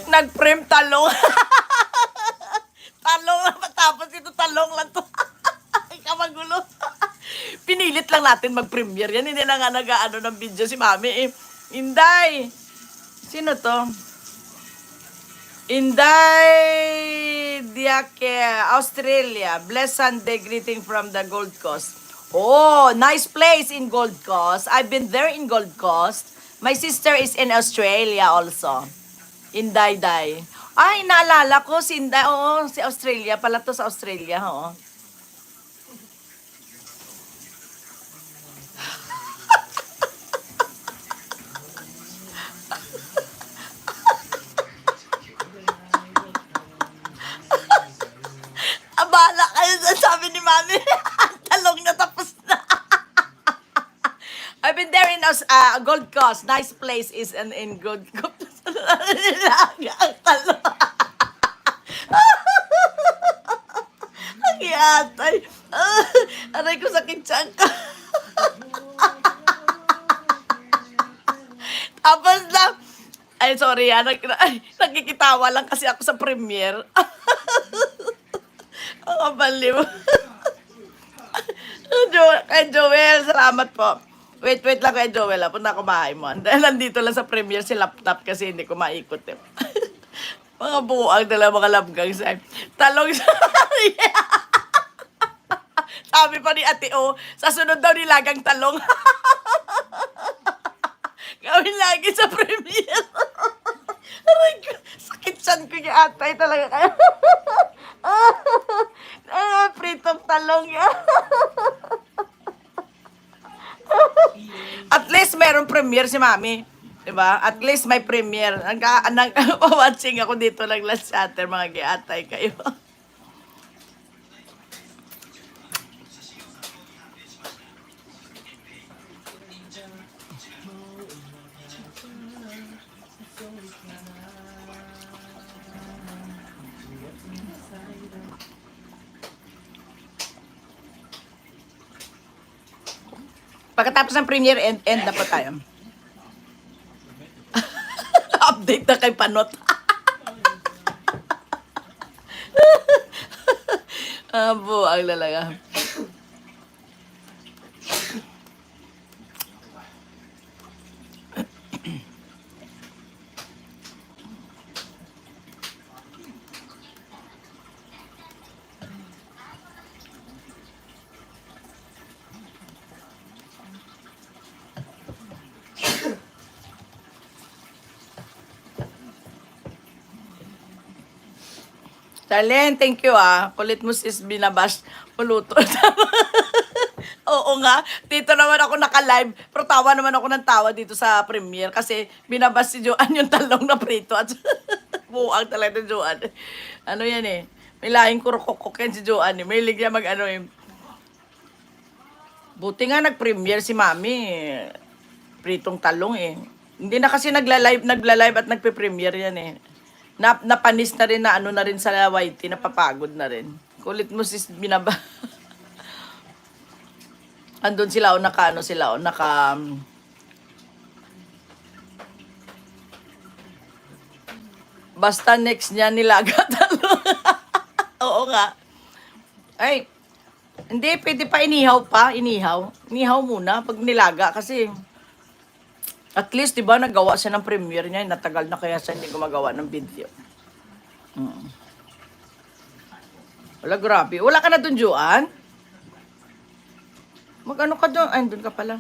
Nag-frame talong. Talong na matapos ito, talong lang to. Kamagulo. Pinilit lang natin mag-premiere yan. Hindi na nga nag-ano ng video si Mami eh. Inday. Sino to? Inday Diake, Australia. Blessed Sunday greeting from the Gold Coast. Oh, nice place in Gold Coast. I've been there in Gold Coast. My sister is in Australia also. Inday Day. Ay, naalala ko si Inday. Oo, si Australia. Pala to sa Australia. Oo. Abala kayo sa sabi ni Mami. Talong na tapos na. I've been there in Gold Coast. Nice place is in Gold Coast. Ang talong. Ang yatay. Aray ko sakit tiyan ka. Tapos na. Ay, sorry nagkikitawa lang kasi ako sa premiere. Ang kabaliw. Kay Joel, salamat po. Wait lang kay Joel. Punta ko bahay mo. Dahil nandito lang sa premiere si laptop kasi hindi ko maikot eh. Mga buwag na lang mga labgang sa talong sa... Sabi pa ni Ate O, sa sunod daw nilagang talong. Gawin lagi sa premiere. Aray ko, sakit siyan ko yung atay talaga kayo. Pritong talong yan. At least meron premiere si Mami. Diba? At least may premiere. Nag-watching ako dito ng last chatter, mga giatay kayo. Pagkatapos ng premiere, end na po tayo. Update na kay Panot. Buang lalaga. Charlene, thank you Kulit mo sis binabash puluto. Oo nga, dito naman ako naka-live. Pero tawa naman ako ng tawa dito sa premiere kasi binabash si Joanne yung talong na prito at buwag talaga ni Joanne. Ano yan eh, may lahing kurukukuk yan si Joanne eh. May ligya mag ano eh. Buti nga nag-premiere si Mami pritong talong eh. Hindi na kasi nagla-live at nagpe-premiere yan eh. Napanis na rin na ano na rin sa YT, napapagod na rin. Kulit mo sis binaba. Andun sila naka basta next niya nilaga talong. Oo nga. Ay, hindi, pwede pa inihaw pa. Inihaw muna pag nilaga kasi at least, diba, nagawa siya ng premiere niya. Natagal na kaya siya hindi gumagawa ng video. Wala, grabe. Wala ka na dun, Joanne? Mag-ano ka dun? Ay, dun ka pala.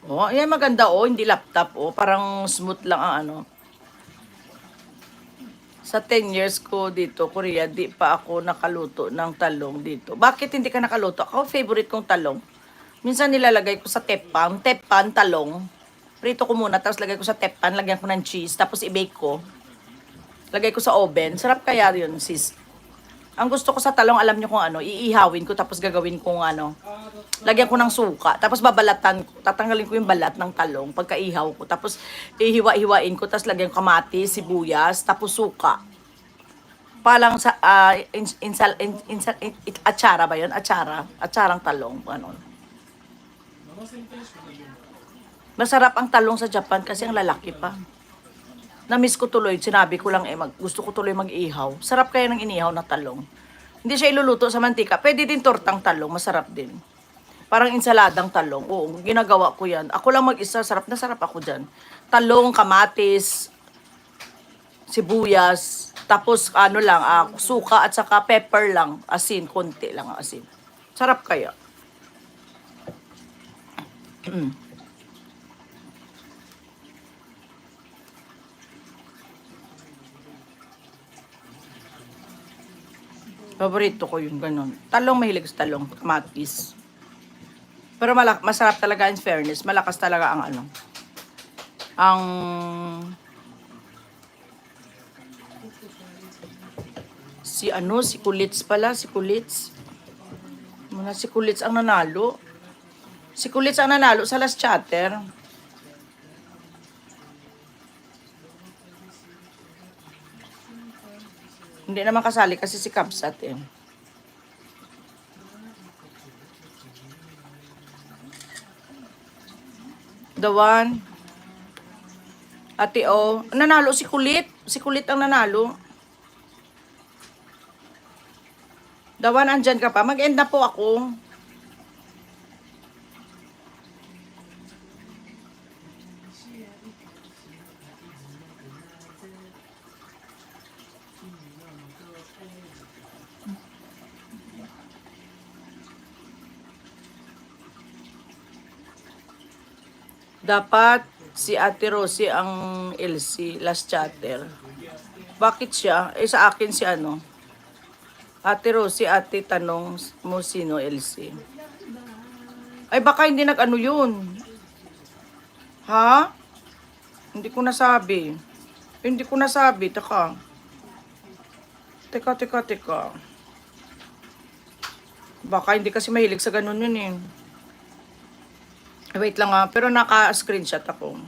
Oh, yan maganda, hindi laptop, Parang smooth lang ang ano. Sa 10 years ko dito, Korea, di pa ako nakaluto ng talong dito. Bakit hindi ka nakaluto? Ako, favorite kong talong. Minsan nilalagay ko sa teppan, talong. Prito ko muna, tapos lagay ko sa teppan, lagyan ko ng cheese, tapos i-bake ko. Lagay ko sa oven. Sarap kaya yun, sis. Ang gusto ko sa talong, alam nyo kung ano, iihawin ko, tapos gagawin kong ano, lagyan ko ng suka, tapos babalatan ko, tatanggalin ko yung balat ng talong, pagka-ihaw ko, tapos ihiwa-hiwain ko, tapos lagyan ko kamatis, sibuyas, tapos suka. Palang sa atsara ba 'yon? Atsarang talong, ano. Masarap ang talong sa Japan kasi ang lalaki pa. Na-miss ko tuloy, sinabi ko lang gusto ko tuloy mag-ihaw. Sarap kaya ng inihaw na talong. Hindi siya iluluto sa mantika. Pwede din tortang talong, masarap din. Parang insaladang talong. Oo, ginagawa ko yan. Ako lang mag-isa, sarap na sarap ako dyan. Talong, kamatis, sibuyas, tapos ano lang, suka at saka pepper lang, asin, konti lang ang asin. Sarap kaya. Paborito ko yung ganun. Talong, mahilig sa talong, kamatis. Pero masarap talaga in fairness. Malakas talaga ang ano. Ang si Kulits pala, si Kulits. Si Kulits ang nanalo. Si Kulits ang nanalo sa last chatter. Hindi naman kasali kasi si Kabsat eh. The one. Ate O. Nanalo si Kulit. Si Kulit ang nanalo. The one, andyan ka pa. Mag-end na po ako. Dapat si Ate Rosie ang LC, last chatter. Bakit siya? Sa akin si ano? Ate Rosie, ate tanong mo sino LC. Ay baka hindi nag-ano yun. Ha? Hindi ko nasabi. Hindi ko nasabi. Teka. Baka hindi kasi mahilig sa ganun yun eh. Wait lang pero naka-screenshot ako.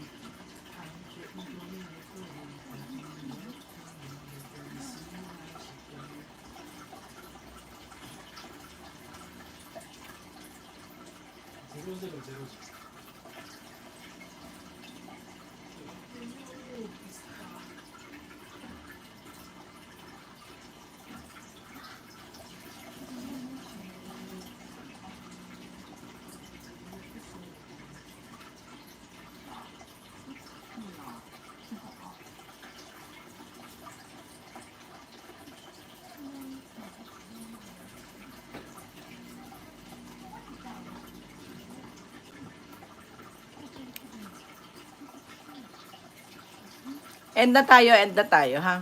End na tayo ha.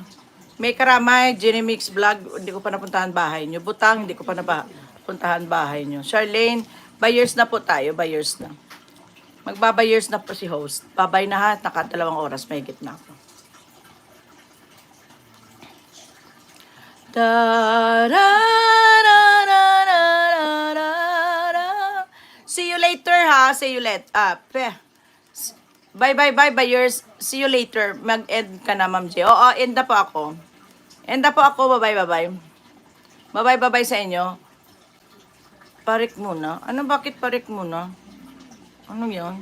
May Karamay, Jenny Mix Vlog, hindi ko pa napuntahan bahay nyo. Butang, hindi ko pa napuntahan bahay nyo. Charlene, buyers na po tayo, buyers na. Magbabayers na po si host. Babay na ha, naka 2 oras, may higit na ako. See you later ha, see you later. Bye buyers. See you later. Mag-end ka na, Ma'am J. Oo, end na po ako. End na po ako. Bye. Bye sa inyo. Parik muna. Bakit parik muna? Ano yun?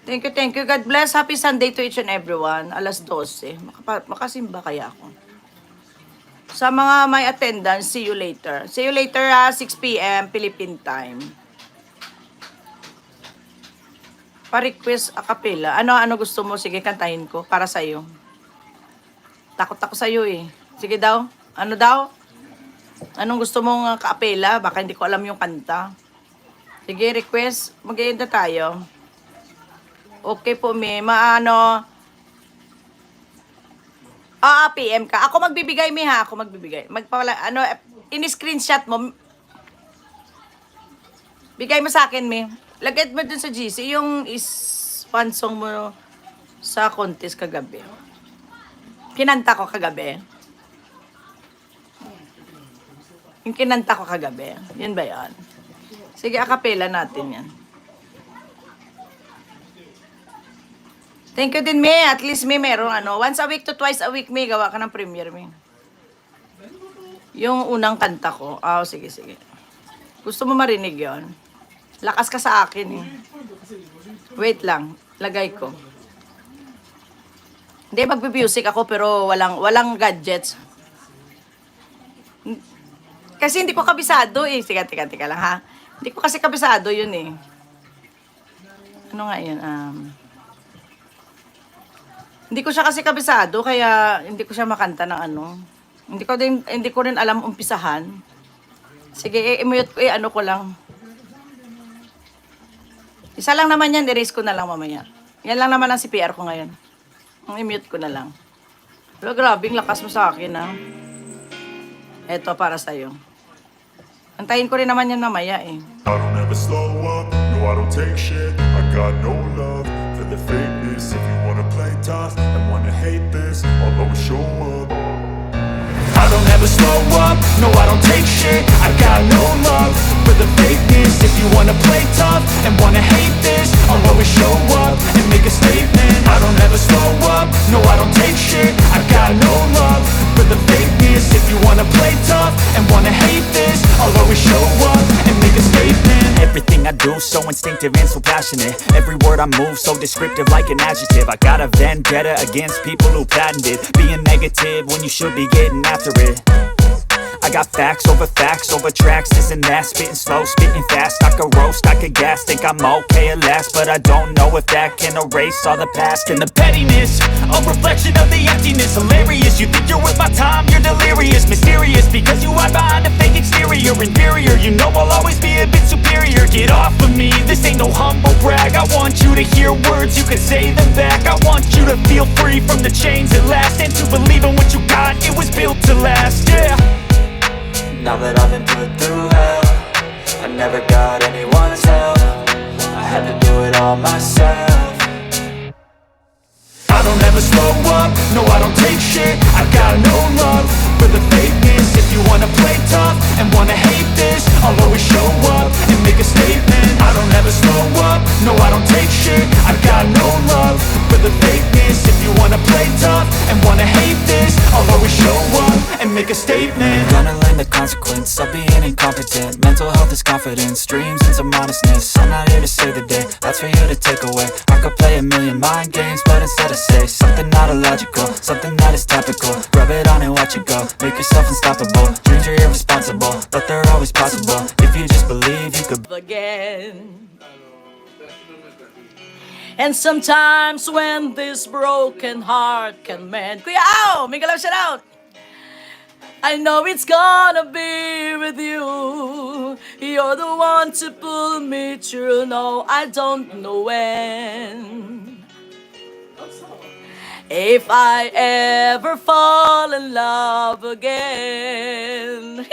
Thank you. God bless. Happy Sunday to each and everyone. Alas 12. Makasimba kaya ako. Sa mga may attendance, see you later. See you later ha, 6 p.m. Philippine time. Pa-request a cappella. Ano gusto mo? Sige, kantahin ko para sa'yo. Takot ako sa'yo eh. Sige daw. Ano daw? Anong gusto mong cappella? Baka hindi ko alam yung kanta. Sige, request. Mag-end na tayo. Okay po, may PM ka. Ako magbibigay, ha. Ako magbibigay. In-screenshot mo. Bigay mo sa akin, Lagay mo dun sa GC, yung fansong mo sa contest kagabi. Kinanta ko kagabi. Yung kinanta ko kagabi. Yun ba yan? Sige, akapela natin yan. Thank you din, At least, meron once a week to twice a week, gawa ka ng premiere, Yung unang kanta ko. Sige, sige. Gusto mo marinig yon? Lakas ka sa akin eh. Wait lang. Lagay ko. Hindi, magpimusic ako pero walang gadgets. Kasi hindi ko kabisado eh. Sige, tika lang ha. Hindi ko kasi kabisado yun eh. Ano nga yun? Hindi ko siya kasi kabisado kaya hindi ko siya makanta ng ano. Hindi ko rin alam umpisahan. Sige, i-mute ko, ano ko lang. Isa lang naman yan, erase ko na lang mamaya. Yan lang naman ang CPR ko ngayon. I-mute ko na lang. Pero grabe, lakas mo sa akin ha. Eto para sa'yo. Antayin ko rin naman yan mamaya eh. I don't ever slow up, no I don't take shit. I got no love for the fakeness. If you wanna play tough and wanna hate this, I'll always show up. I don't ever slow up, no I don't take shit. I got no love for the fakeness. If you wanna play tough and wanna hate this, I'll always show up and make a statement. I don't ever slow up, no I don't take shit. I got no love for the fakeness. If you wanna play tough and wanna hate this, I'll always show up and make a statement. Everything I do so instinctive and so passionate. Every word I move so descriptive like an adjective. I got a vendetta against people who patented being negative when you should be getting after it. I got facts over tracks, this and that. Spitting slow, spitting fast. I could roast, I could gas. Think I'm okay at last, but I don't know if that can erase all the past. And the pettiness, a reflection of the emptiness. Hilarious, you think you're worth my time, you're delirious. Mysterious, because you hide behind a fake exterior. Inferior, you know I'll always be a bit superior. Get off of me, this ain't no humble brag. I want you to hear words, you can say them back. I want you to feel free from the chains at last, and to believe in what you got, it was built to last, yeah. Now that I've been put through hell, I never got anyone's help. I had to do it all myself. I don't ever slow up, no I don't take shit. I got no love for the fakeness. If you wanna play tough and wanna hate this, I'll always show up and make a statement. I don't ever slow up, no I don't take shit. I got no love for the fakeness. If you wanna play tough and wanna hate this, I'll always show up and make a statement. Gonna learn the consequence of being incompetent. Mental health is confidence, dreams and some honestness. I'm not here to save the day, that's for you to take away. I could play a million mind games, but instead I say something not illogical, something that is topical. Rub it on and watch it go, make yourself unstoppable. Dreams are irresponsible, but they're always possible. If you just believe you could Again. And sometimes when this broken heart can mend. Kuya Au! May galaw shout out! I know it's gonna be with you. You're the one to pull me through. No, I don't know when. If I ever fall in love again.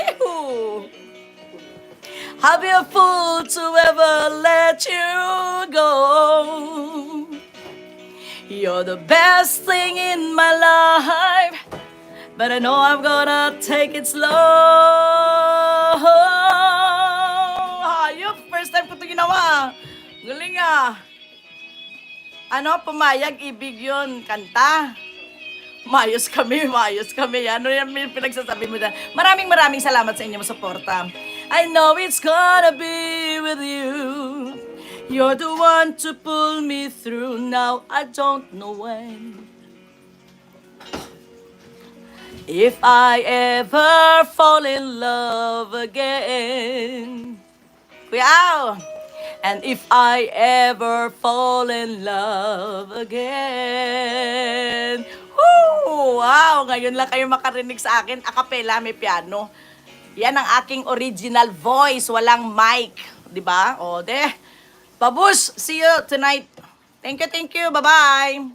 I'll be a fool to ever let you go. You're the best thing in my life, but I know I'm gonna take it slow. Hayop, first time ko ito ginawa. Galing ah. Ano, pumayag, ibig yun, kanta. Mayos kami. Ano yan pinagsasabi mo dyan? Maraming salamat sa inyong suporta. I know it's gonna be with you. You're the one to pull me through. Now I don't know when. If I ever fall in love again. Kuya Au! And if I ever fall in love again. Woo! Wow! Ngayon lang kayo makarinig sa akin. Acapella, may piano. Yan ang aking original voice. Walang mic. Diba? O, Babush! See you tonight. Thank you. Bye-bye.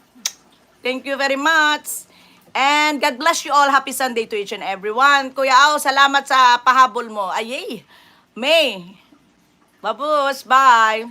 Thank you very much. And God bless you all. Happy Sunday to each and everyone. Kuya Au, salamat sa pahabol mo. Ayay! May! Babush! Bye!